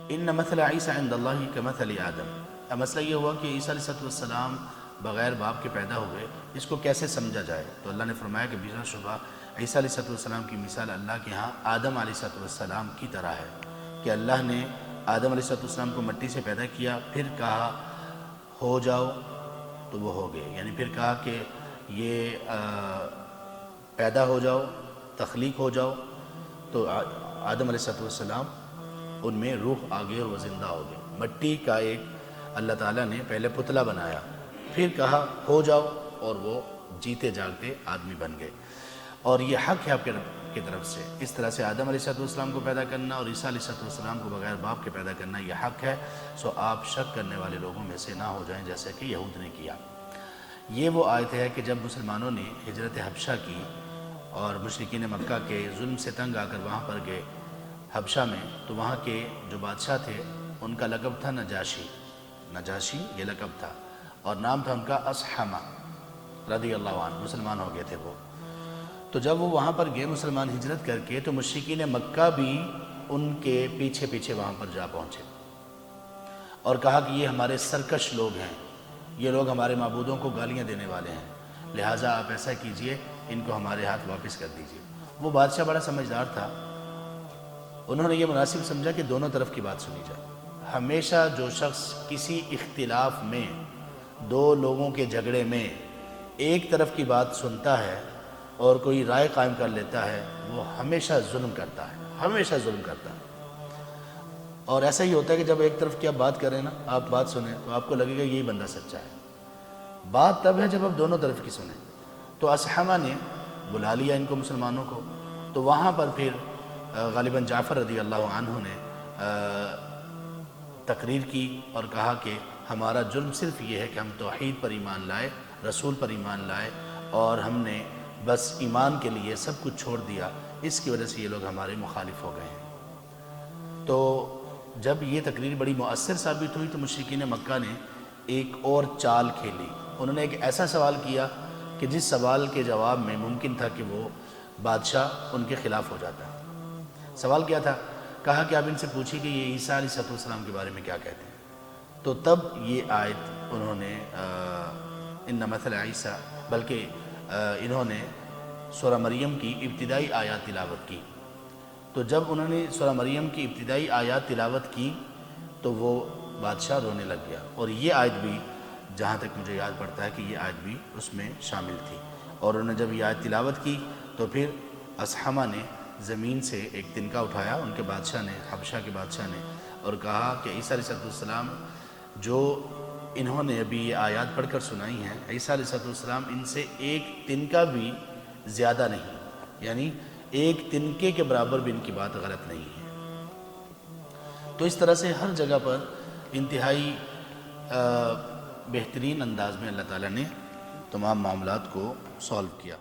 ان مثل عیسیٰ عند اللہ کمثل آدم. اب مسئلہ یہ ہوا کہ عیسیٰ علیہ السلام بغیر باپ کے پیدا ہوئے، اس کو کیسے سمجھا جائے؟ تو اللہ نے فرمایا کہ بلا شبہ عیسیٰ علیہ السلام کی مثال اللہ کے ہاں آدم علیہ السلام کی طرح ہے، کہ اللہ نے آدم علیہ السلام کو مٹی سے پیدا کیا، پھر کہا ہو جاؤ تو وہ ہو گئے، یعنی پھر کہا کہ یہ پیدا ہو جاؤ، تخلیق ہو جاؤ، تو آدم علیہ السلام ان میں روح آ گئی اور وہ زندہ ہو گئے. مٹی کا ایک اللہ تعالیٰ نے پہلے پتلا بنایا، پھر کہا ہو جاؤ اور وہ جیتے جاگتے آدمی بن گئے. اور یہ حق ہے آپ کی طرف سے، اس طرح سے آدم علیہ السلام کو پیدا کرنا اور عیسیٰ علیہ السلام کو بغیر باپ کے پیدا کرنا یہ حق ہے. سو آپ شک کرنے والے لوگوں میں سے نہ ہو جائیں جیسے کہ یہود نے کیا. یہ وہ آیت ہے کہ جب مسلمانوں نے ہجرت حبشہ کی اور مشرکین مکہ کے ظلم سے تنگ آ کر وہاں پر گئے حبشہ میں، تو وہاں کے جو بادشاہ تھے ان کا لقب تھا نجاشی یہ لقب تھا، اور نام تھا ان کا اصحمہ رضی اللہ عنہ. مسلمان ہو گئے تھے وہ. تو جب وہ وہاں پر گئے مسلمان ہجرت کر کے، تو مشرکین مکہ بھی ان کے پیچھے پیچھے وہاں پر جا پہنچے اور کہا کہ یہ ہمارے سرکش لوگ ہیں، یہ لوگ ہمارے معبودوں کو گالیاں دینے والے ہیں، لہٰذا آپ ایسا کیجئے ان کو ہمارے ہاتھ واپس کر دیجئے. وہ بادشاہ بڑا سمجھدار تھا، انہوں نے یہ مناسب سمجھا کہ دونوں طرف کی بات سنی جائے. ہمیشہ جو شخص کسی اختلاف میں، دو لوگوں کے جھگڑے میں ایک طرف کی بات سنتا ہے اور کوئی رائے قائم کر لیتا ہے، وہ ہمیشہ ظلم کرتا ہے. اور ایسا ہی ہوتا ہے کہ جب ایک طرف کی آپ بات کریں نا، آپ بات سنیں تو آپ کو لگے گا یہی بندہ سچا ہے. بات تب ہے جب آپ دونوں طرف کی سنیں. تو اصحمہ نے بلا لیا ان کو، مسلمانوں کو. تو وہاں پر پھر غالباً جعفر رضی اللہ عنہ نے تقریر کی اور کہا کہ ہمارا جرم صرف یہ ہے کہ ہم توحید پر ایمان لائے، رسول پر ایمان لائے، اور ہم نے بس ایمان کے لیے سب کچھ چھوڑ دیا، اس کی وجہ سے یہ لوگ ہمارے مخالف ہو گئے ہیں. تو جب یہ تقریر بڑی مؤثر ثابت ہوئی تو مشرکین مکہ نے ایک اور چال کھیلی. انہوں نے ایک ایسا سوال کیا کہ جس سوال کے جواب میں ممکن تھا کہ وہ بادشاہ ان کے خلاف ہو جاتا. سوال کیا تھا؟ کہا کہ آپ ان سے پوچھیں کہ یہ عیسیٰ علیہ السلام کے بارے میں کیا کہتے ہیں. تو تب یہ آیت انہوں نے ان مثل عیسیٰ، بلکہ انہوں نے سورہ مریم کی ابتدائی آیات تلاوت کی. تو جب انہوں نے سورہ مریم کی ابتدائی آیات تلاوت کی تو وہ بادشاہ رونے لگ گیا. اور یہ آیت بھی جہاں تک مجھے یاد پڑتا ہے کہ یہ آیت بھی اس میں شامل تھی. اور انہوں نے جب یہ آیت تلاوت کی تو پھر اصحمہ نے زمین سے ایک تنکا اٹھایا، ان کے بادشاہ نے، حبشہ کے بادشاہ نے، اور کہا کہ عیسیٰ علیہ السلام جو انہوں نے ابھی یہ آیات پڑھ کر سنائی ہیں، عیسیٰ علیہ السلام ان سے ایک تنکا بھی زیادہ نہیں، یعنی ایک تنکے کے برابر بھی ان کی بات غلط نہیں ہے. تو اس طرح سے ہر جگہ پر انتہائی بہترین انداز میں اللہ تعالیٰ نے تمام معاملات کو سالو کیا.